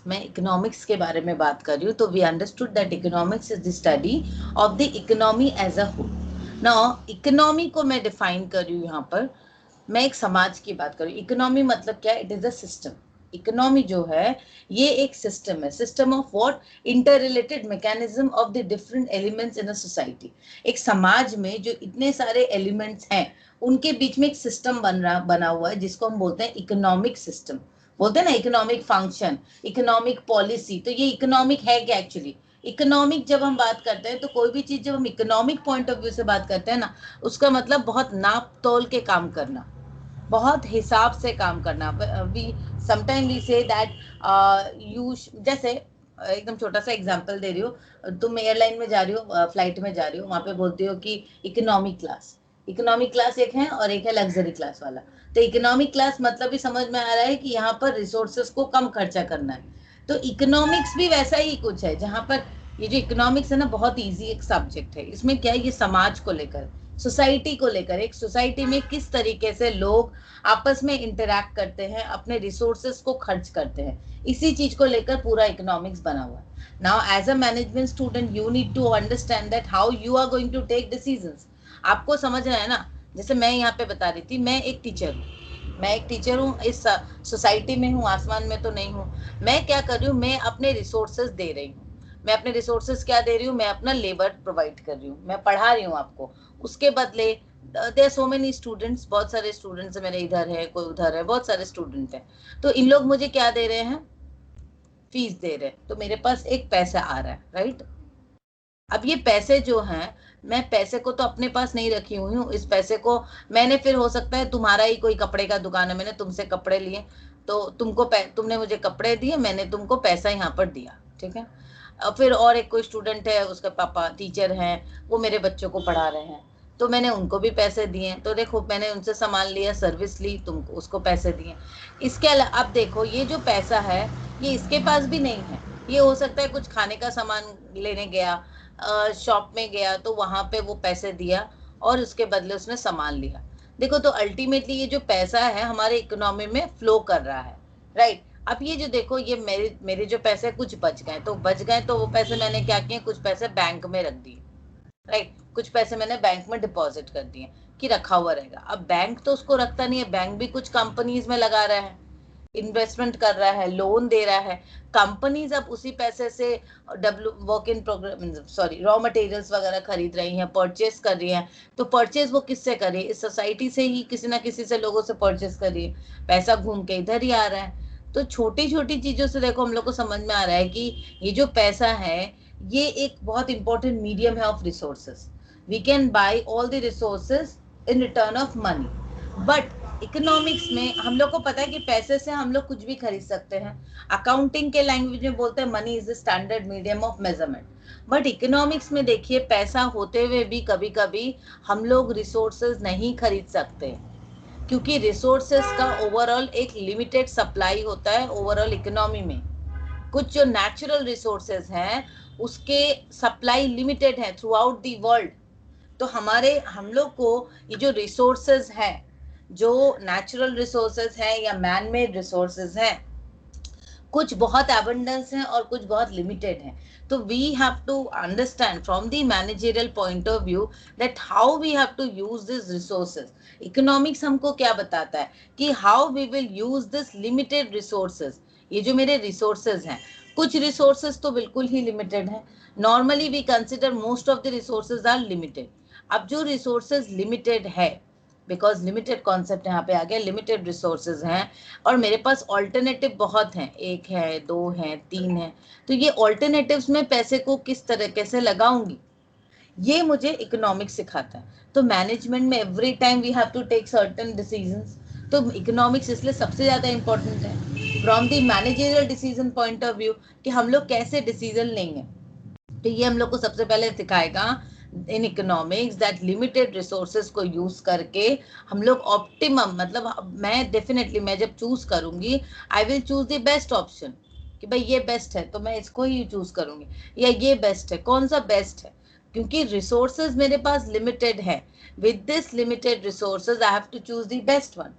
मैं इकोनॉमिक्स के बारे में बात कर रही हूँ, तो we understood that economics is the study of the economy as a whole. Now economy को मैं डिफाइन कर रही हूँ यहाँ पर, मैं एक समाज की बात कर रही हूँ। इकोनॉमी मतलब क्या है? It is a system. Economy जो है ये एक सिस्टम है। System of what? Inter related mechanism of the different elements in a society. एक समाज में जो इतने सारे एलिमेंट्स हैं उनके बीच में एक सिस्टम बना हुआ है जिसको हम बोलते हैं इकोनॉमिक सिस्टम। बोलते हैं ना इकोनॉमिक फंक्शन, इकोनॉमिक पॉलिसी। तो ये इकोनॉमिक है क्या एक्चुअली? इकोनॉमिक जब हम बात करते हैं तो कोई भी चीज जब हम इकोनॉमिक पॉइंट ऑफ व्यू से बात करते हैं ना, उसका मतलब बहुत नाप तोल के काम करना, बहुत हिसाब से काम करना। We sometime we say that you, जैसे एकदम छोटा सा एग्जांपल दे रही हो, तुम एयरलाइन में जा रही हो, फ्लाइट में जा रही हो, वहां पे बोलती हो कि इकोनॉमिक क्लास। इकोनॉमिक क्लास एक है और एक है लग्जरी क्लास वाला। तो इकोनॉमिक क्लास मतलब भी समझ में आ रहा है कि यहाँ पर रिसोर्सेस को कम खर्चा करना है। तो इकोनॉमिक्स भी वैसा ही कुछ है, जहां पर ये जो इकोनॉमिक्स है ना, बहुत इजी एक सब्जेक्ट है। इसमें क्या है? ये समाज को लेकर, सोसाइटी को लेकर, एक सोसाइटी में किस तरीके से लोग आपस में इंटरैक्ट करते हैं, अपने रिसोर्सेस को खर्च करते हैं, इसी चीज को लेकर पूरा इकोनॉमिक्स बना हुआ है। Now as a management student you need to understand that how you are going to take decisions. आपको समझना है ना। जैसे मैं यहाँ पे बता रही थी, मैं एक टीचर हूँ, मैं एक टीचर हूँ, इस सोसाइटी में हूँ, आसमान में तो नहीं हूँ। मैं क्या कर रही हूँ? मैं अपने रिसोर्सेज दे रही हूँ। मैं अपने रिसोर्सेज क्या दे रही हूँ? मैं अपना लेबर प्रोवाइड कर रही हूँ, मैं पढ़ा रही हूँ आपको। उसके बदले देयर सो मेनी स्टूडेंट्स, बहुत सारे स्टूडेंट्स मेरे इधर है, कोई उधर है, बहुत सारे स्टूडेंट हैं। तो इन लोग मुझे क्या दे रहे हैं? फीस दे रहे हैं। तो मेरे पास एक पैसा आ रहा है, राइट? अब ये पैसे जो हैं, मैं पैसे को तो अपने पास नहीं रखी हुई हूँ। इस पैसे को मैंने, फिर हो सकता है तुम्हारा ही कोई कपड़े का दुकान है, मैंने तुमसे कपड़े लिए, तो तुमने मुझे कपड़े दिए, मैंने तुमको पैसा यहाँ पर दिया, ठीक है। फिर और एक कोई स्टूडेंट है, उसके पापा टीचर हैं, वो मेरे बच्चों को पढ़ा रहे हैं, तो मैंने उनको भी पैसे दिए। तो देखो, मैंने उनसे सामान लिया, सर्विस ली, तुमको उसको पैसे दिए। इसके अलावा अब देखो, ये जो पैसा है ये इसके पास भी नहीं है। ये हो सकता है कुछ खाने का सामान लेने गया, शॉप में गया, तो वहां पे वो पैसे दिया और उसके बदले उसने सामान लिया। देखो, तो अल्टीमेटली ये जो पैसा है हमारे इकोनॉमी में फ्लो कर रहा है, राइट? अब ये जो देखो, ये मेरे मेरे जो पैसे कुछ बच गए, तो बच गए तो वो पैसे मैंने क्या किए? कुछ पैसे बैंक में रख दिए, राइट? कुछ पैसे मैंने बैंक में डिपॉजिट कर दिए कि रखा हुआ रहेगा। अब बैंक तो उसको रखता नहीं है, बैंक भी कुछ कंपनीज में लगा रहा है, इन्वेस्टमेंट कर रहा है, लोन दे रहा है। कंपनीज अब उसी पैसे से work in progress, sorry, raw materials वगैरह खरीद रही हैं, परचेस कर रही हैं। तो परचेस वो किससे कर रही है? इस सोसाइटी से ही, किसी ना किसी से, लोगों से परचेस कर रही है। पैसा घूम के इधर ही आ रहा है। तो छोटी छोटी चीजों से देखो, हम लोग को समझ में आ रहा है कि ये जो पैसा है ये एक बहुत इंपॉर्टेंट मीडियम है of resources. We can buy all the resources in return of money. But economics में हम लोग को पता है कि पैसे से हम लोग कुछ भी खरीद सकते हैं। अकाउंटिंग के लैंग्वेज में बोलते हैं money is the standard medium of measurement. But economics में देखिए, पैसा होते हुए भी कभी कभी हम लोग रिसोर्सेज नहीं खरीद सकते, क्योंकि रिसोर्सेज का ओवरऑल एक लिमिटेड सप्लाई होता है ओवरऑल इकोनॉमी में। कुछ जो नेचुरल रिसोर्सेज हैं उसके सप्लाई लिमिटेड है थ्रू आउट दी वर्ल्ड। तो हम लोग को ये जो रिसोर्सेज हैं, जो नेचुरल रिसोर्सेज हैं या मैन मेड रिसोर्सेज हैं, कुछ बहुत एबंडेंस है और कुछ बहुत लिमिटेड है। तो we have to understand from the managerial point of view that how we have to use this resources. Economics हमको क्या बताता है कि how we will use this limited resources. ये जो मेरे रिसोर्सेज हैं, कुछ रिसोर्सेज तो बिल्कुल ही लिमिटेड है। Normally we consider most of the resources are limited. अब जो रिसोर्सेज लिमिटेड है, बिकॉज लिमिटेड कॉन्सेप्ट यहाँ पे आ गया, लिमिटेड रिसोर्सेज हैं और मेरे पास ऑल्टरनेटिव बहुत हैं, एक है, दो हैं, तीन है। तो ये ऑल्टरनेटिव्स में पैसे को किस तरह कैसे लगाऊंगी, ये मुझे इकोनॉमिक्स सिखाता है। तो मैनेजमेंट में every time we have to take certain decisions. तो इकोनॉमिक्स इसलिए सबसे ज्यादा इंपॉर्टेंट है from the managerial decision point of view, कि हम लोग कैसे डिसीजन लेंगे। तो ये हम लोग को सबसे पहले सिखाएगा in economics that limited resources को यूज करके हम लोग ऑप्टिमम, मतलब मैं डेफिनेटली, मैं जब चूज करूंगी I will choose the best option, कि भाई ये बेस्ट है तो मैं इसको ही चूज करूंगी, या ये बेस्ट है, कौन सा बेस्ट है, क्योंकि रिसोर्सेज मेरे पास लिमिटेड है। With this limited resources I have to choose the best one.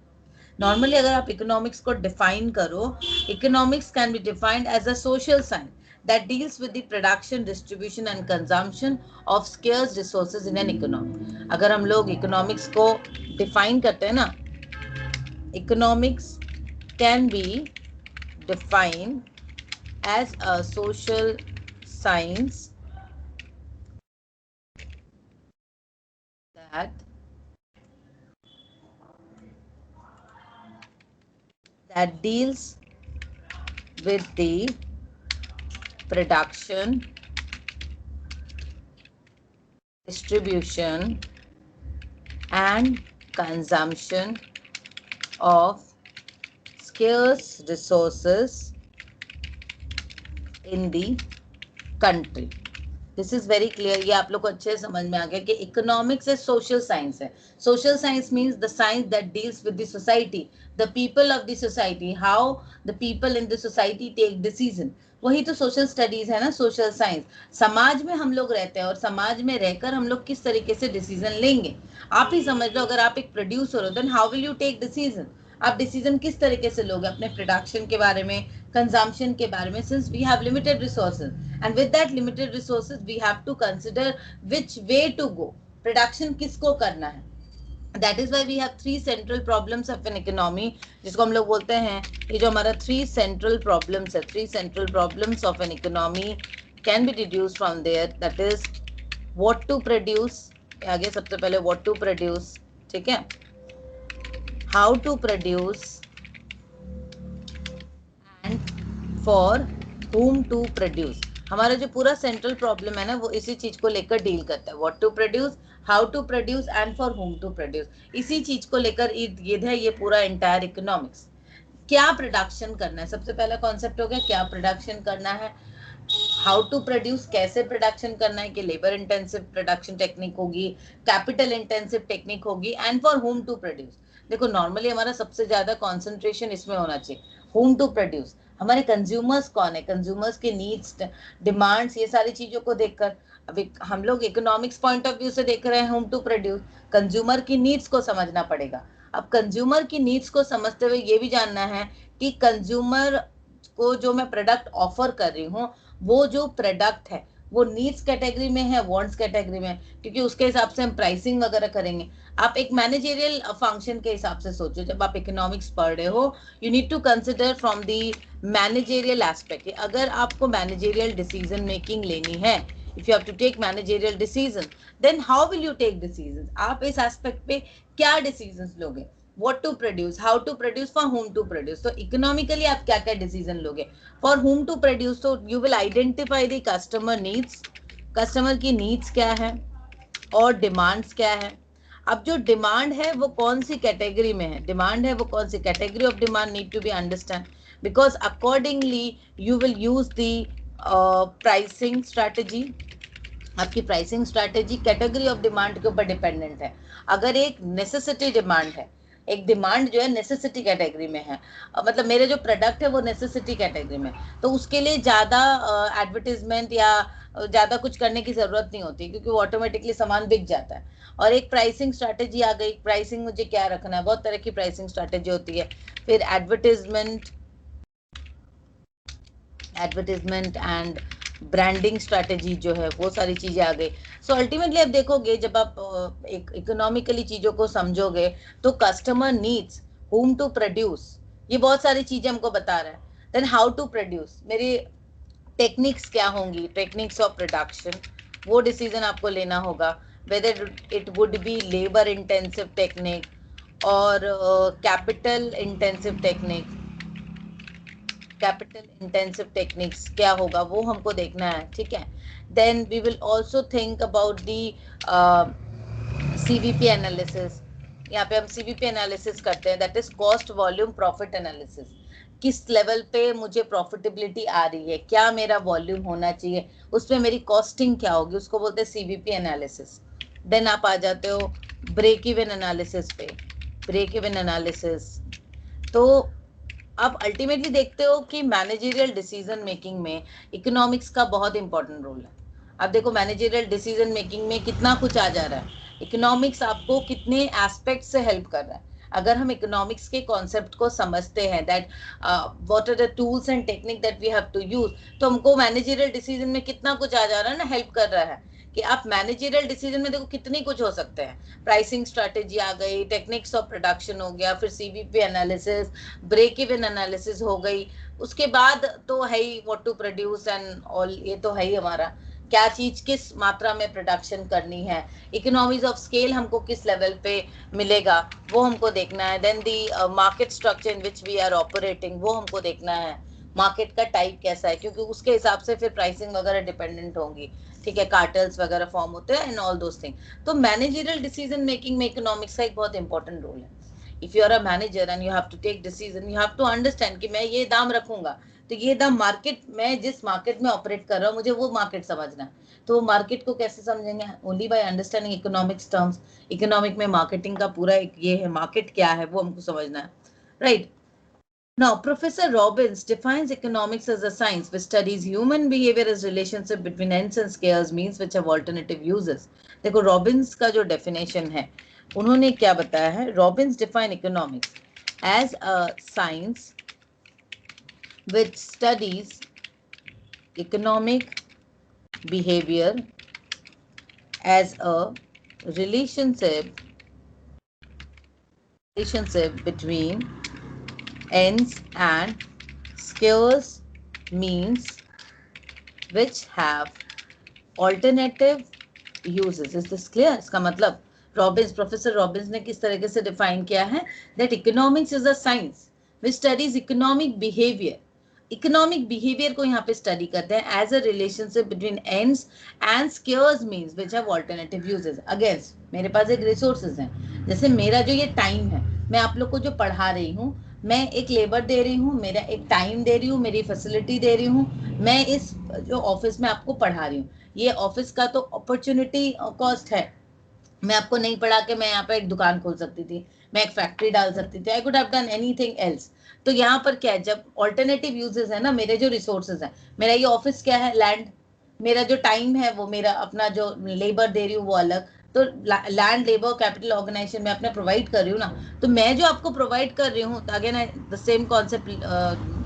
Normally अगर आप इकोनॉमिक्स को डिफाइन करो, economics can be defined as a social science that deals with the production, distribution and consumption of scarce resources in an economy. अगर हम लोग economics को define करते हैं ना, economics can B defined as a social science that deals with the production, distribution and consumption of scarce resources in the country. This is very clear. ये आप लोग को अच्छे से समझ में आ गया कि इकोनॉमिक्स एक सोशल साइंस है. Social science means the science that deals with the society, the people of the society, how the people in the society take decision. वही तो सोशल स्टडीज है ना, सोशल साइंस. समाज में हम लोग रहते हैं और समाज में रहकर हम लोग किस तरीके से डिसीजन लेंगे. आप ही समझ लो, अगर आप एक प्रोड्यूसर हो, then how will you take decision. आप डिसीजन किस तरीके से लोगे अपने प्रोडक्शन के बारे में, कंजम्पशन के बारे में. Since we have limited resources and with that limited resources we have to consider which way to go. production किसको करना है. that is why we have three central problems of an economy, जिसको हम लोग बोलते हैं, ये जो हमारा three central problems है, three central problems of an economy can be deduced from there. that is what to produce, आगे सबसे पहले what to produce, ठीक है, how to produce and for whom to produce. हमारा जो पूरा सेंट्रल प्रॉब्लम है ना, वो इसी चीज को लेकर डील करता है. What to produce, how to produce and for whom to produce. इसी चीज को लेकर इर्द गिर्द है ये पूरा एंटायर इकोनॉमिक्स. क्या प्रोडक्शन करना है, सबसे पहला कॉन्सेप्ट हो गया क्या प्रोडक्शन करना है. हाउ टू प्रोड्यूस, कैसे प्रोडक्शन करना है, कि लेबर इंटेंसिव प्रोडक्शन टेक्निक होगी, कैपिटल इंटेंसिव टेक्निक होगी, and for whom to produce. देखो नॉर्मली हमारा सबसे ज्यादा कॉन्सेंट्रेशन इसमें होना चाहिए, होम टू प्रोड्यूस. हमारे कंज्यूमर्स कौन है, कंज्यूमर्स के नीड्स, डिमांड्स, ये सारी चीजों को देखकर. अभी हम लोग इकोनॉमिक्स पॉइंट ऑफ व्यू से देख रहे हैं होम टू प्रोड्यूस. कंज्यूमर की नीड्स को समझना पड़ेगा. अब कंज्यूमर की नीड्स को समझते हुए ये भी जानना है कि कंज्यूमर को जो मैं प्रोडक्ट ऑफर कर रही हूँ, वो जो प्रोडक्ट है वो नीड्स कैटेगरी में है, वांट्स कैटेगरी में, क्योंकि उसके हिसाब से हम प्राइसिंग वगैरह करेंगे. आप एक मैनेजरियल फंक्शन के हिसाब से सोचो. जब आप इकोनॉमिक्स पढ़ रहे हो, you need to consider from the managerial aspect. अगर आपको मैनेजरियल डिसीजन मेकिंग लेनी है, if you have to take managerial decision, then how will you take decision. आप इस एस्पेक्ट पे क्या डिसीजन लोगे. what to produce, how to produce, for whom to produce. तो इकोनॉमिकली आप क्या क्या डिसीजन लोगे. फॉर whom to produce, तो you will identify the customer needs, customer की नीड्स क्या है और डिमांड्स क्या है. अब जो डिमांड है वो कौन सी कैटेगरी में है, डिमांड है वो कौन सी category of demand need to be understand, because accordingly you will use the pricing strategy. आपकी pricing strategy category of demand के ऊपर डिपेंडेंट है. अगर एक नेसेसिटी डिमांड है, एक डिमांड जो है नेसेसिटी कैटेगरी में है, मतलब मेरे जो प्रोडक्ट है वो नेसेसिटी कैटेगरी में, तो उसके लिए ज़्यादा एडवर्टीजमेंट या ज़्यादा कुछ करने की ज़रूरत नहीं होती, क्योंकि वो ऑटोमेटिकली सामान बिक जाता है. और एक प्राइसिंग स्ट्रैटेजी आ गई, प्राइसिंग मुझे क्या रखना है, बहुत तरह की प्राइसिंग स्ट्रैटेजी होती है. फिर एडवर्टीजमेंट एंड ब्रांडिंग स्ट्रैटेजी जो है, वो सारी चीजें आ गई. सो अल्टीमेटली आप देखोगे, जब आप एक इकोनॉमिकली चीजों को समझोगे, तो customer needs, whom to produce, ये बहुत सारी चीजें हमको बता रहा है. देन हाउ टू प्रोड्यूस, मेरी टेक्निक्स क्या होंगी, टेक्निक्स ऑफ प्रोडक्शन, वो डिसीजन आपको लेना होगा. Whether it would be labour intensive technique और capital intensive technique. Capital intensive techniques क्या होगा वो हमको देखना है, ठीक है. Then we will also think about the CVP analysis. यहाँ पे हम सीवीपी एनालिसिस करते हैं, that is cost volume profit analysis. किस लेवल पे मुझे प्रॉफिटेबिलिटी आ रही है, क्या मेरा वॉल्यूम होना चाहिए, उसमें मेरी कॉस्टिंग क्या होगी, उसको बोलते हैं सीवीपी एनालिसिस. देन आप आ जाते हो ब्रेक इवन एनालिसिस पे. ब्रेक इवन एनालिसिस, तो आप अल्टीमेटली देखते हो कि मैनेजरियल डिसीजन मेकिंग में इकोनॉमिक्स का बहुत इंपॉर्टेंट रोल है. अब देखो मैनेजरियल डिसीजन मेकिंग में कितना कुछ आ जा रहा है, इकोनॉमिक्स आपको कितने एस्पेक्ट से हेल्प कर रहा है. अगर हम इकोनॉमिक्स के कॉन्सेप्ट को समझते हैं that what are the tools and technique that we have to use, तो हमको मैनेजरियल डिसीजन में कितना कुछ आ जा रहा है ना, हेल्प कर रहा है कि आप मैनेजरियल डिसीजन में देखो कितनी कुछ हो सकते हैं। प्राइसिंग स्ट्रैटेजी आ गई, टेक्निक्स ऑफ प्रोडक्शन हो गया, फिर CVP analysis, break even analysis हो गई, उसके बाद तो है ही what to produce and all, ये तो है ही हमारा क्या चीज किस मात्रा में प्रोडक्शन करनी है, इकोनॉमीज ऑफ स्केल हमको किस लेवल पे मिलेगा वो हमको देखना है, then the market structure in which we are operating वो हमको देखना है, मार्केट का टाइप कैसा है, क्योंकि उसके हिसाब से फिर प्राइसिंग वगैरह डिपेंडेंट होंगी, ठीक है, कार्टल्स वगैरह फॉर्म होते हैं एंड ऑल दोस थिंग। तो मैनेजरियल डिसीजन मेकिंग में इकोनॉमिक्स का एक बहुत इंपॉर्टेंट रोल है। If you are a manager and you have to take decision, you have to understand कि मैं ये दाम रखूंगा, तो ये दाम मार्केट में, जिस मार्केट में ऑपरेट कर रहा हूँ मुझे वो मार्केट समझना है। तो वो मार्केट को कैसे समझेंगे? Only by understanding economics terms. Economic में मार्केटिंग का पूरा एक ये है, मार्केट क्या है वो हमको समझना है, right? Now, Professor Robbins defines economics as a science which studies human behavior as relationship between ends and scarce means which have alternative uses. देखो रॉबिन्स का जो डेफिनेशन है, उन्होंने क्या बताया है? Robins define economics as a science which studies economic behavior as a relationship between ends and scarce means which have alternative uses. Is this clear? इसका मतलब रॉबिन्स, प्रोफेसर रॉबिन्स ने किस तरीके से डिफाइन किया है that economics is a science which studies economic behavior. Economic behaviour को यहाँ पे स्टडी करते हैं as a relationship between ends and scarce means which have alternative uses. Again मेरे पास एक रिसोर्सेज हैं, जैसे मेरा जो ये टाइम है, मैं आप लोग को जो पढ़ा रही हूँ, मैं एक लेबर दे रही हूँ, मेरा एक टाइम दे रही हूँ, मेरी फैसिलिटी दे रही हूँ, मैं इस जो ऑफिस में आपको पढ़ा रही हूँ, ये ऑफिस का तो अपॉर्चुनिटी कॉस्ट है। मैं आपको नहीं पढ़ा के मैं यहाँ पे एक दुकान खोल सकती थी, मैं एक फैक्ट्री डाल सकती थी, I could have done anything else. तो यहाँ पर क्या है, जब ऑल्टरनेटिव यूजेस है ना, मेरे जो रिसोर्सेज है, मेरा ये ऑफिस क्या है, लैंड, मेरा जो टाइम है वो मेरा अपना जो लेबर दे रही हूँ वो अलग, तो लैंड लेबर कैपिटल ऑर्गेनाइजेशन में अपने प्रोवाइड कर रही हूँ ना, तो मैं जो आपको प्रोवाइड कर रही हूँ, again the same concept,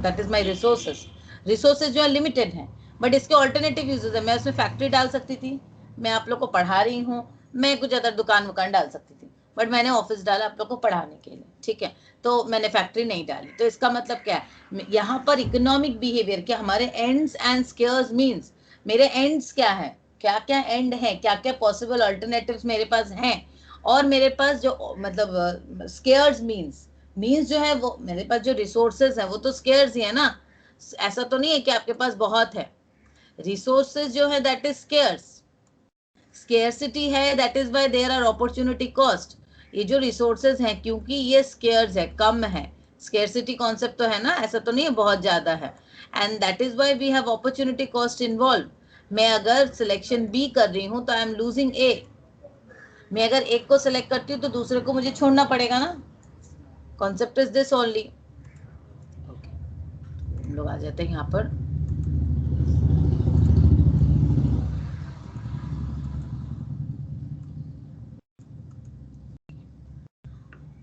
that is my resources. Resources जो है लिमिटेड है, बट इसके ऑल्टरनेटिव यूजेस है, मैं उसमें फैक्ट्री डाल सकती थी, मैं आप लोग को पढ़ा रही हूँ, मैं कुछ अदर दुकान वुकान डाल सकती थी, बट मैंने ऑफिस डाला आप लोग को पढ़ाने के लिए, ठीक है, तो मैंने फैक्ट्री नहीं डाली। तो इसका मतलब क्या है, यहाँ पर इकोनॉमिक बिहेवियर क्या, हमारे एंड्स एंड स्केयर्स मीन्स, मेरे एंड्स क्या है, क्या क्या एंड है, क्या क्या पॉसिबल अल्टरनेटिव्स मेरे पास हैं, और मेरे पास जो मतलब स्केयर्स मीन्स जो है वो मेरे पास जो रिसोर्सेज है वो तो स्केयर्स ही है ना, ऐसा तो नहीं है कि आपके पास बहुत है, रिसोर्सेज जो है दैट इज स्केयर्स, स्केयरसिटी है, that is why there are opportunity cost. ये जो रिसोर्सेज हैं क्योंकि ये स्केयर्स है, कम है, स्केयरसिटी कॉन्सेप्ट तो है ना, ऐसा तो नहीं है बहुत ज्यादा है, and that is why we have opportunity cost involve. मैं अगर सिलेक्शन बी कर रही हूँ तो आई एम लूजिंग ए, मैं अगर एक को सिलेक्ट करती हूँ तो दूसरे को मुझे छोड़ना पड़ेगा ना, कॉन्सेप्ट इज दिस ओनली। हम लोग आ जाते हैं यहाँ पर,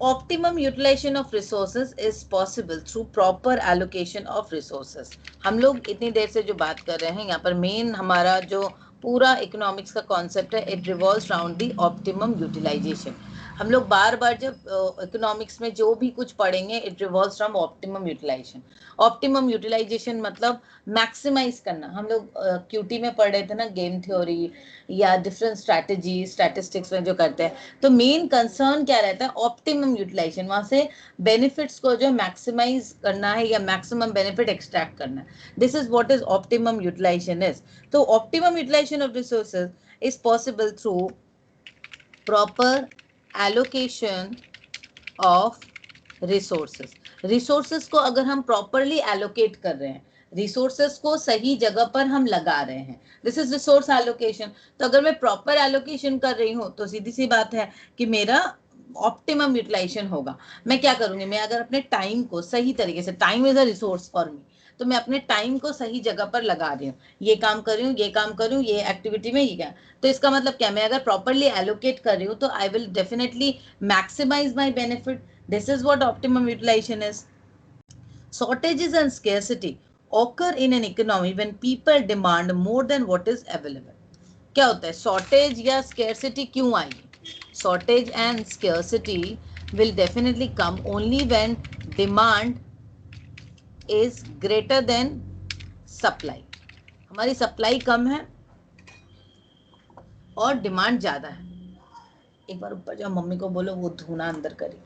optimum utilisation of resources is possible through proper allocation of resources. हम लोग इतनी देर से जो बात कर रहे हैं यहाँ पर, मेन हमारा जो पूरा इकोनॉमिक्स का कॉन्सेप्ट है, it revolves around the optimum utilisation. हम लोग बार बार जब इकोनॉमिक्स में जो भी कुछ पढ़ेंगे, it revolves from optimum utilisation. Optimum utilisation मतलब मैक्सिमाइज करना। हम लोग क्यूटी में पढ़ रहे थे ना, गेम थ्योरी या डिफरेंट स्ट्रैटेजी स्टैटिस्टिक्स में जो करते हैं, तो मेन कंसर्न क्या रहता है, ऑप्टिमम यूटिलाइजेशन, वहां से बेनिफिट्स को जो मैक्सिमाइज करना है या मैक्सिमम बेनिफिट एक्सट्रैक्ट करना है, this is what is optimum utilisation is. तो optimum utilisation of resources is possible through proper allocation of resources. Resources को अगर हम प्रॉपरली एलोकेट कर रहे हैं, रिसोर्सेज को सही जगह पर हम लगा रहे हैं, दिस इज रिसोर्स एलोकेशन। तो अगर मैं प्रॉपर एलोकेशन कर रही हूँ तो सीधी सी बात है कि मेरा ऑप्टिमम यूटिलाइजेशन होगा। मैं क्या करूंगी, मैं अगर अपने टाइम को सही तरीके से, time is a resource for me, तो मैं अपने टाइम को सही जगह पर लगा रही हूँ, ये काम कर रही हूँ, ये काम कर रही हूँ, ये एक्टिविटी में, ये क्या, तो इसका मतलब क्या, मैं अगर प्रॉपरली एलोकेट कर रही हूँ तो I will definitely maximise my benefit, This is what optimum utilization is. Shortages and scarcity occur in an economy when people demand more than what is available. क्या होता है शॉर्टेज या स्केर्सिटी क्यों आएगी? Shortage and scarcity will definitely come only when demand is greater than supply. हमारी supply कम है और demand ज्यादा है. एक बार ऊपर जाओ, मम्मी को बोलो वो धुना अंदर करी,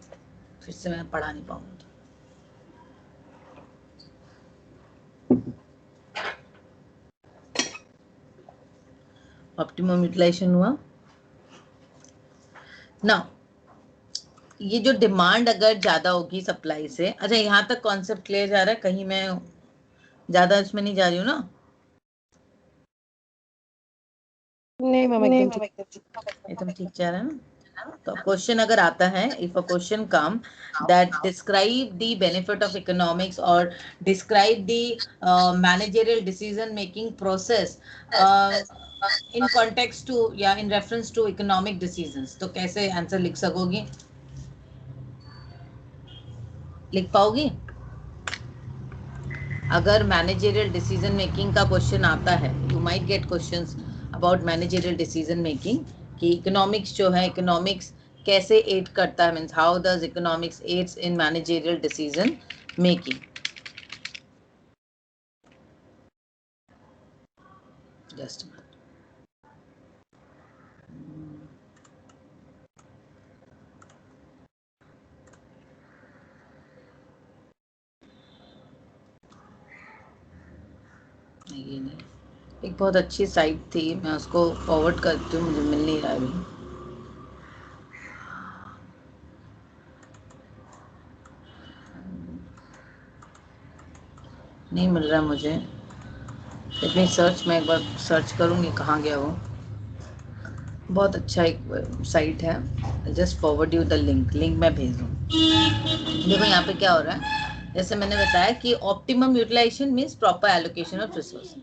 फिर से मैं पढ़ा नहीं पाऊंगी. ऑप्टिमम यूटिलाइजेशन हुआ ना. ये जो डिमांड अगर ज्यादा होगी सप्लाई से, अच्छा यहाँ तक कॉन्सेप्ट क्लियर जा रहा है? कहीं मैं ज्यादा इसमें नहीं जा रही हूँ ना? नहीं मैम, एकदम ठीक जा रहा है ना? तो क्वेश्चन अगर आता है, if a question come that describe the benefit of economics और describe the managerial decision making process in context to या in reference to economic decisions, तो कैसे आंसर लिख सकोगी? लिख पाओगी? अगर मैनेजरियल डिसीजन मेकिंग का क्वेश्चन आता है, you might get questions about managerial decision making कि इकोनॉमिक्स जो है, इकोनॉमिक्स कैसे एड करता है, means how does economics aids in managerial decision making. Just ये नहीं, एक बहुत अच्छी साइट थी, मैं उसको फॉरवर्ड करती हूँ, मुझे मिल नहीं रहा है अभी. नहीं मिल रहा मुझे. इतनी सर्च, मैं एक बार सर्च करूँगी कहाँ गया वो. बहुत अच्छा एक साइट है, just forward you the link मैं भेज दूँ. देखो यहाँ पे क्या हो रहा है, जैसे मैंने बताया कि optimum utilisation means proper allocation of resource.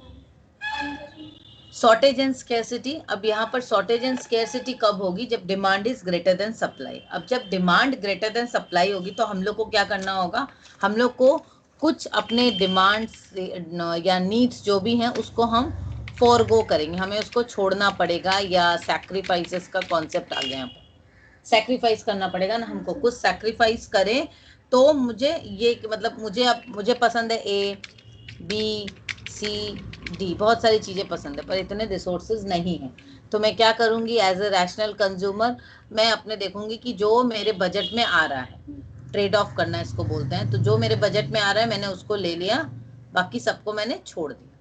Shortage and scarcity, अब यहाँ पर शॉर्टेज एंड स्केर्सिटी कब होगी? जब demand is greater than supply. अब जब डिमांड ग्रेटर देन सप्लाई होगी तो हम लोग को क्या करना होगा? हम लोग को कुछ अपने डिमांड्स या नीड्स जो भी हैं उसको हम फॉरगो करेंगे, हमें उसको छोड़ना पड़ेगा, या सैक्रिफाइसेस का कॉन्सेप्ट आ गया यहाँ पर. सैक्रिफाइस करना पड़ेगा ना हमको, कुछ सैक्रिफाइस करें तो मुझे ये मतलब मुझे पसंद है ए बी सी डी, बहुत सारी चीज़ें पसंद है, पर इतने रिसोर्सेज नहीं है. तो मैं क्या करूँगी? एज ए रैशनल कंज्यूमर मैं अपने देखूंगी कि जो मेरे बजट में आ रहा है, ट्रेड ऑफ करना इसको बोलते हैं. तो जो मेरे बजट में आ रहा है मैंने उसको ले लिया, बाकी सबको मैंने छोड़ दिया,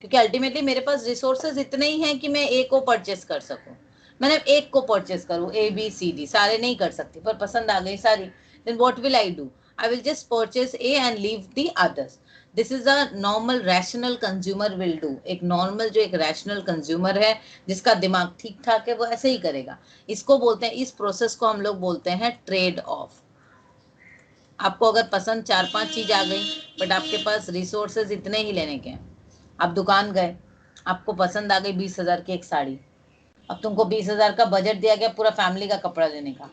क्योंकि अल्टीमेटली मेरे पास रिसोर्सेज इतने ही हैं कि मैं ए को परचेस कर सकूं. मैंने एक को परचेस करूं, ए बी सी डी सारे नहीं कर सकती, पर पसंद आ गई सारी. Then what will I do? I will just purchase A and leave the others. This is a normal rational consumer will do. एक नॉर्मल जो एक रैशनल कंज्यूमर है, जिसका दिमाग ठीक ठाक है, वो ऐसे ही करेगा. इसको बोलते हैं, इस प्रोसेस को हम लोग बोलते हैं ट्रेड ऑफ. आपको अगर पसंद 4-5 चीज आ गई, बट आपके पास रिसोर्सेज इतने ही लेने के हैं. आप दुकान गए, आपको पसंद आ गई 20,000 की एक साड़ी. अब तुमको 20,000 का बजट दिया गया पूरा फैमिली का कपड़ा लेने का,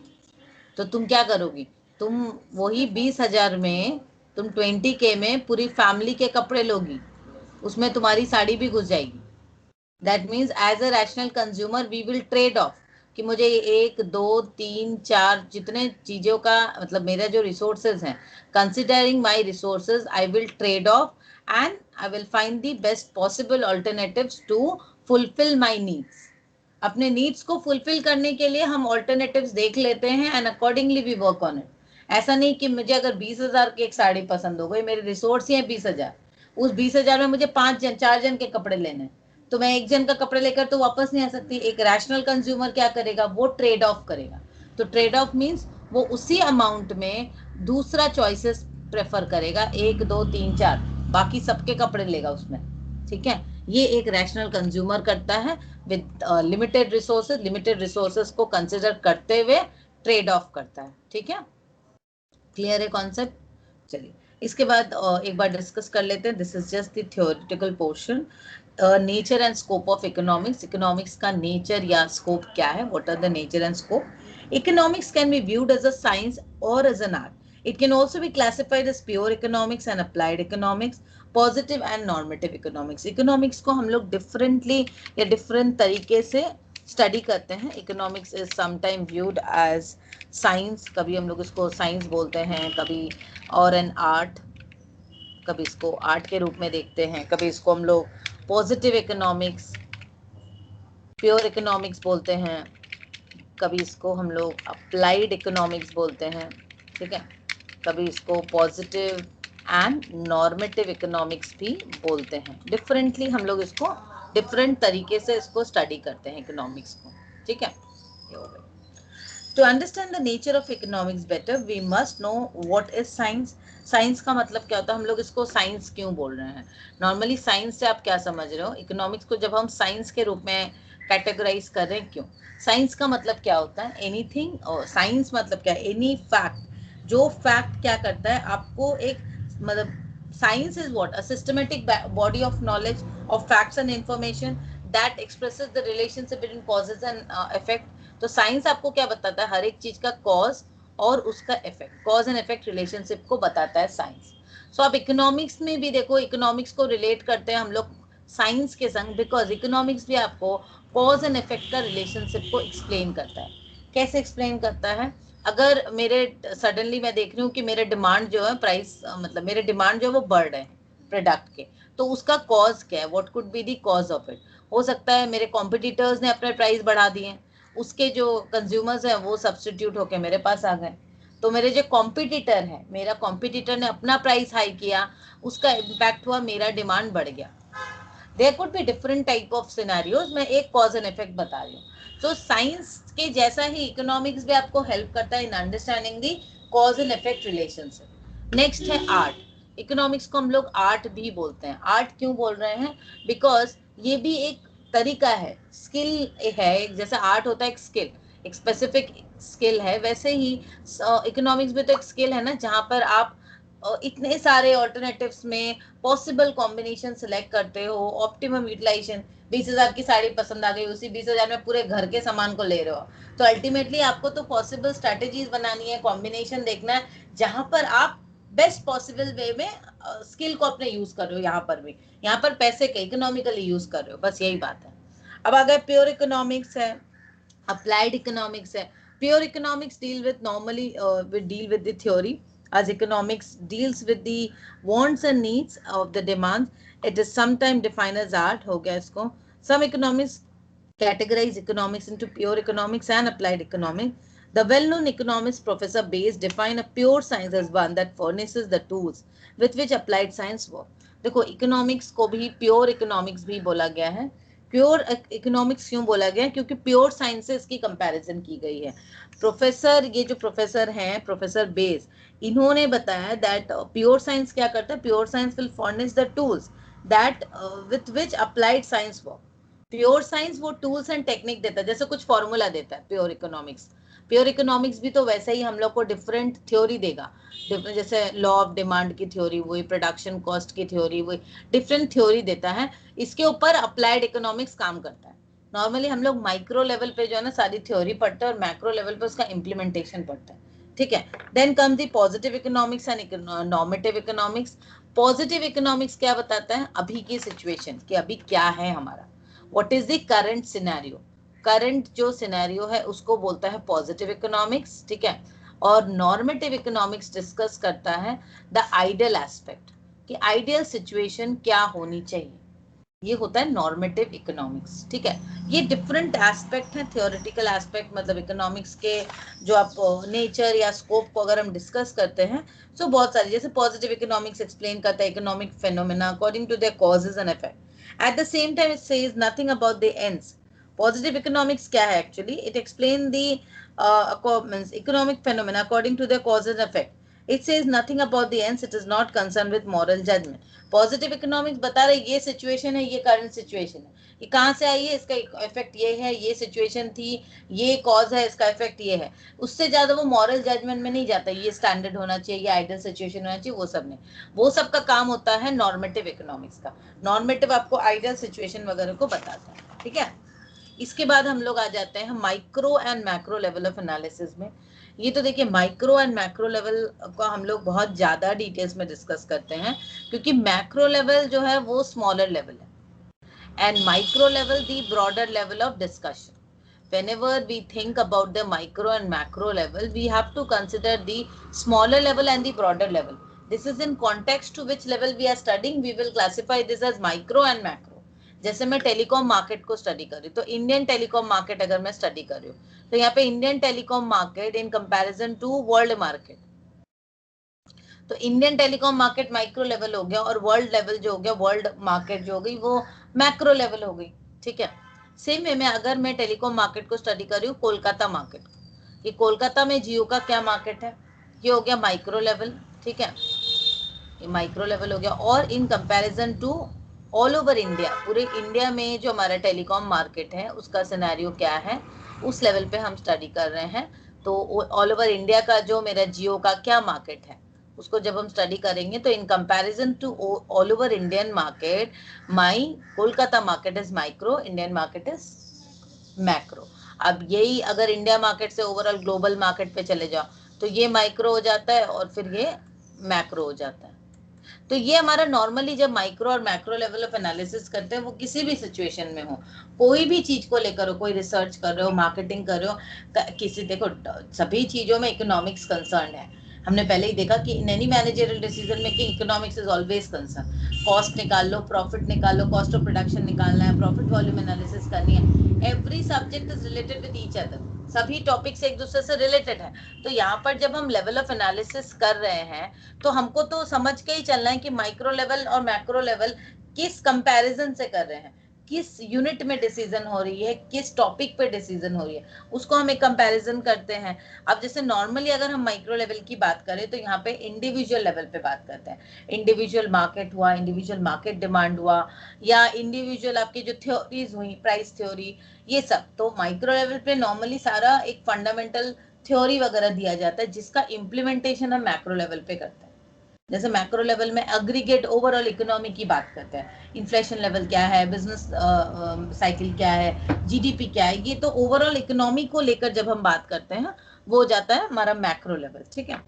तो तुम क्या करोगी? तुम वही 20,000 में तुम 20K में पूरी फैमिली के कपड़े लोगी, उसमें तुम्हारी साड़ी भी घुस जाएगी. That means as a rational consumer we will trade off कि मुझे 1 2 3 4 जितने चीज़ों का मतलब मेरा जो रिसोर्सेज हैं, considering my resources I will trade of and I will find the best possible alternatives to fulfill my needs. अपने नीड्स को फुलफिल करने के लिए हम ऑल्टरनेटिव्स देख लेते हैं and accordingly we work on it. ऐसा नहीं कि मुझे अगर 20,000 की एक साड़ी पसंद हो गई, मेरे रिसोर्स ही है 20,000, उस 20,000 में मुझे 4 जन के कपड़े लेने हैं, तो मैं एक जन का कपड़े लेकर तो वापस नहीं आ सकती. एक रैशनल कंज्यूमर क्या करेगा? वो ट्रेड ऑफ करेगा. तो ट्रेड ऑफ मीन्स वो उसी अमाउंट में दूसरा चॉइसेस प्रेफर करेगा, 1 2 3 4, बाकी सबके कपड़े लेगा उसमें. ठीक है, ये एक रैशनल कंज्यूमर करता है विद लिमिटेड रिसोर्सेज को कंसिडर करते हुए ट्रेड ऑफ करता है. ठीक है, क्लियर है कॉन्सेप्ट? चलिए इसके बाद एक बार डिस्कस कर लेते हैं. This is just the theoretical portion. Nature and scope of economics. Economics का नेचर या स्कोप क्या है? What are the nature and scope? Economics can be viewed as a science or as an art. It can also be classified as pure economics and applied economics, positive and normative economics. Economics को हम लोग differently या different तरीके से study करते हैं. Economics is sometimes viewed as science, कभी हम लोग इसको science बोलते हैं, कभी और an art, कभी इसको आर्ट के रूप में देखते हैं, कभी इसको हम लोग पॉजिटिव इकोनॉमिक्स, प्योर इकोनॉमिक्स बोलते हैं, कभी इसको हम लोग अप्लाइड इकोनॉमिक्स बोलते हैं. ठीक है, कभी इसको पॉजिटिव एंड नॉर्मेटिव इकोनॉमिक्स भी बोलते हैं. डिफरेंटली हम लोग इसको डिफरेंट तरीके से इसको स्टडी करते हैं इकोनॉमिक्स को. ठीक है, To understand the nature of economics better, we must know what is science. Science का मतलब क्या होता है, हम लोग इसको साइंस क्यों बोल रहे हैं. नॉर्मली साइंस से आप क्या समझ रहे हो, इकोनॉमिक्स को जब हम साइंस के रूप में कैटेगराइज कर रहे हैं, क्यों. साइंस का मतलब क्या होता है, एनीथिंग. और साइंस मतलब क्या है, एनी फैक्ट. जो फैक्ट क्या करता है, आपको एक मतलब science is what, a systematic body of knowledge of facts and information that expresses the relationship between causes and effect. तो साइंस आपको क्या बताता है, हर एक चीज का कॉज और उसका effect, cause and effect relationship को बताता है साइंस. सो आप इकोनॉमिक्स में भी देखो, इकोनॉमिक्स को रिलेट करते हैं हम लोग साइंस के संग, बिकॉज इकोनॉमिक्स भी आपको कॉज एंड इफेक्ट का रिलेशनशिप को एक्सप्लेन करता है. कैसे एक्सप्लेन करता है, अगर मेरे सडनली मैं देख रही हूँ कि मेरे डिमांड जो है, प्राइस मतलब मेरे डिमांड जो है वो बढ़ रहे हैं प्रोडक्ट के, तो उसका कॉज क्या है, what could be the cause of it. हो सकता है मेरे कॉम्पिटिटर्स ने अपने प्राइस बढ़ा दिए, उसके जो कंज्यूमर्स हैं वो सब्स्टिट्यूट होके मेरे पास आ गए. तो मेरे जो कॉम्पिटिटर है, मेरा कॉम्पिटिटर ने अपना प्राइस हाई किया, उसका इम्पैक्ट हुआ, मेरा डिमांड बढ़ गया. There could be different type of scenarios. मैं एक कॉज एंड इफेक्ट बता रही हूँ. तो साइंस के जैसा ही इकोनॉमिक्स भी आपको हेल्प करता है in understanding the cause and effect relationship. Next है आर्ट. इकोनॉमिक्स को हम लोग आर्ट भी बोलते हैं. आर्ट क्यों बोल रहे हैं, बिकॉज ये भी एक तरीका है, स्किल है. जैसे आर्ट होता है एक स्किल, एक स्पेसिफिक स्किल है, वैसे ही इकोनॉमिक्स भी तो एक स्किल है ना, जहां पर आप इतने सारे ऑल्टरनेटिव्स में पॉसिबल कॉम्बिनेशन सिलेक्ट करते हो, ऑप्टिमम यूटिलाइजेशन. 20,000 की साड़ी पसंद आ गई, उसी 20,000 में पूरे घर के सामान को ले रहे हो, तो अल्टीमेटली आपको तो पॉसिबल स्ट्रेटेजीज बनानी है, कॉम्बिनेशन देखना है, जहां पर आप बेस्ट पॉसिबल वे में स्किल को अपने यूज कर रहे हो. यहाँ पर पैसे के इकोनॉमिकली यूज कर रहे हो, बस यही बात है. अब अगर प्योर इकोनॉमिक्स है, अप्लाइड इकोनॉमिक्स है. Pure economics deal with normally deal with the theory, as economics deals with the wants and needs of the demands. It is sometimes defined as art. हो गया इसको. Some economists categorize economics into pure economics and applied economics. The well-known economist Professor Bayes defined a pure science as one that furnishes the tools with which applied science work. देखो, economics को भी pure economics भी बोला गया है. Pure economics क्यों बोला गया, क्योंकि प्योर साइंस से इसकी कंपैरिजन की गई है. ये जो प्रोफेसर हैं, प्रोफेसर बेस, इन्होंने बताया दैट प्योर साइंस क्या करता है, pure science will furnish the tools that with which applied science work. Pure science वो टूल्स एंड टेक्निक देता है, जैसे कुछ फॉर्मूला देता है प्योर इकोनॉमिक्स. प्योर इकोनॉमिक्स भी तो वैसे ही हम लोग को डिफरेंट थ्योरी देगा, जैसे लॉ ऑफ डिमांड की थ्योरी, वही प्रोडक्शन कॉस्ट की थ्योरी, वही डिफरेंट थ्योरी देता है. इसके ऊपर अप्लाइड इकोनॉमिक्स काम करता है. नॉर्मली हम लोग माइक्रो लेवल पे जो है ना सारी थ्योरी पढ़ते हैं, और मैक्रो लेवल पे उसका इम्प्लीमेंटेशन पढ़ते हैं. ठीक है, then come the positive economics and normative economics. Positive economics क्या बताता है, अभी की सिचुएशन कि अभी क्या है हमारा, what is the current scenario. Current जो सिनेरियो है उसको बोलता है पॉजिटिव इकोनॉमिक्स. ठीक है, और नॉर्मेटिव इकोनॉमिक्स डिस्कस करता है द आइडियल एस्पेक्ट, कि आइडियल सिचुएशन क्या होनी चाहिए. ये होता है नॉर्मेटिव इकोनॉमिक्स. ठीक है, ये डिफरेंट एस्पेक्ट हैं. थ्योरेटिकल एस्पेक्ट मतलब इकोनॉमिक्स के जो आप नेचर या स्कोप को अगर हम डिस्कस करते हैं, तो बहुत सारी, जैसे पॉजिटिव इकोनॉमिक्स एक्सप्लेन करता है economic phenomena according to their causes and effect. At the same time it says nothing about the ends. Positive economics क्या है actually, it explain the economic phenomena according to their causes and effect. It says nothing about the ends. It is not concerned with moral judgment. Positive economics बता रहे ये situation है, ये current situation है, ये कहाँ से आई है, इसका इफेक्ट ये है, ये सिचुएशन थी, ये कॉज है, इसका इफेक्ट ये है. उससे ज्यादा वो मॉरल जजमेंट में नहीं जाता, ये स्टैंडर्ड होना चाहिए, ये आइडियल सिचुएशन होना चाहिए, वो सब नहीं. वो सब का काम होता है नॉर्मेटिव इकोनॉमिक्स का. नॉर्मेटिव आपको आइडियल सिचुएशन वगैरह को बताता है. ठीक है, इसके बाद हम लोग आ जाते हैं micro and macro level of analysis में। ये तो देखिए माइक्रो एंड मैक्रो लेवल को हम लोग बहुत ज्यादा डिटेल्स में डिस्कस करते हैं, क्योंकि मैक्रो लेवल जो है वो स्मॉलर लेवल है and micro level the broader level of discussion. Whenever we think about the micro and macro level, we have to consider the smaller level and the broader level. This is in context to which level we are studying. We will classify this as micro and macro. जैसे मैं telecom market को study कर रही हूँ, तो Indian telecom market अगर मैं study कर रही हूँ, तो यहाँ पे Indian telecom market in comparison to world market, तो Indian telecom market micro level हो गया और वर्ल्ड लेवल जो हो गया, वर्ल्ड मार्केट जो हो गई वो मैक्रो लेवल हो गई। ठीक है, सेम वे में अगर मैं टेलीकॉम मार्केट को स्टडी कर रही हूँ, कोलकाता मार्केट, ये कोलकाता में जियो का क्या मार्केट है, ये हो गया माइक्रो लेवल। ठीक है, ये माइक्रो लेवल हो गया। और in comparison to all over India, पूरे इंडिया में जो हमारा टेलीकॉम मार्केट है उसका सिनेरियो क्या है, उस लेवल पे हम स्टडी कर रहे हैं। तो ऑल ओवर इंडिया का जो मेरा जियो का क्या मार्केट है, उसको जब हम स्टडी करेंगे तो in comparison to all over Indian market, my Kolkata market is micro, Indian market is macro. अब यही अगर इंडिया मार्केट से ओवरऑल ग्लोबल मार्केट पे चले जाओ तो ये माइक्रो हो जाता है और फिर ये मैक्रो हो जाता है। तो ये हमारा नॉर्मली जब माइक्रो और मैक्रो लेवल ऑफ एनालिसिस करते हैं, वो किसी भी सिचुएशन में हो, कोई भी चीज को लेकर हो, कोई रिसर्च कर रहे हो, मार्केटिंग कर रहे हो, किसी, देखो सभी चीजों में इकोनॉमिक्स कंसर्न है। हमने पहले ही देखा कि in any managerial decision making economics is always concern. Cost निकाल लो, प्रॉफिट निकाल लो, कॉस्ट ऑफ प्रोडक्शन निकालना है, प्रॉफिट वॉल्यूम एनालिसिस करनी है। Every subject is related with each other, सभी टॉपिक्स एक दूसरे से रिलेटेड है। तो यहाँ पर जब हम लेवल ऑफ एनालिसिस कर रहे हैं तो हमको तो समझ के ही चलना है कि माइक्रो लेवल और मैक्रो लेवल किस कंपैरिजन से कर रहे हैं, किस यूनिट में डिसीजन हो रही है, किस टॉपिक पे डिसीजन हो रही है, उसको हम एक कंपैरिजन करते हैं। अब जैसे नॉर्मली अगर हम माइक्रो लेवल की बात करें तो यहाँ पे इंडिविजुअल लेवल पे बात करते हैं। इंडिविजुअल मार्केट हुआ, इंडिविजुअल मार्केट डिमांड हुआ, या इंडिविजुअल आपकी जो थ्योरीज हुई, प्राइस थ्योरी, ये सब। तो माइक्रो लेवल पे नॉर्मली सारा एक फंडामेंटल थ्योरी वगैरह दिया जाता है, जिसका इम्प्लीमेंटेशन हम मैक्रो लेवल पे करते हैं। जैसे मैक्रो लेवल में एग्रीगेट ओवरऑल इकोनॉमी की बात करते हैं, इन्फ्लेशन लेवल क्या है, बिजनेस साइकिल क्या है, जीडीपी क्या है, ये तो ओवरऑल इकोनॉमी को लेकर जब हम बात करते हैं वो हो जाता है हमारा मैक्रो लेवल। ठीक है,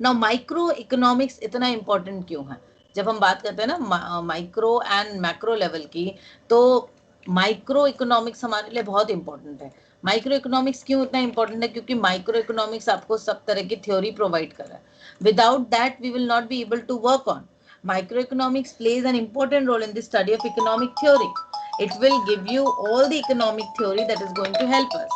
नाउ माइक्रो इकोनॉमिक्स इतना इंपॉर्टेंट क्यों है? जब हम बात करते हैं ना माइक्रो एंड मैक्रो लेवल की, तो माइक्रो इकोनॉमिक्स हमारे लिए बहुत इंपॉर्टेंट है। माइक्रो इकोनॉमिक्स क्यों इतना इंपॉर्टेंट है? क्योंकि माइक्रो इकोनॉमिक्स आपको सब तरह की थ्योरी प्रोवाइड कर रहा है। Without that we will not be able to work on. Microeconomics plays an important role in the study of economic theory. It will give you all the economic theory that is going to help us.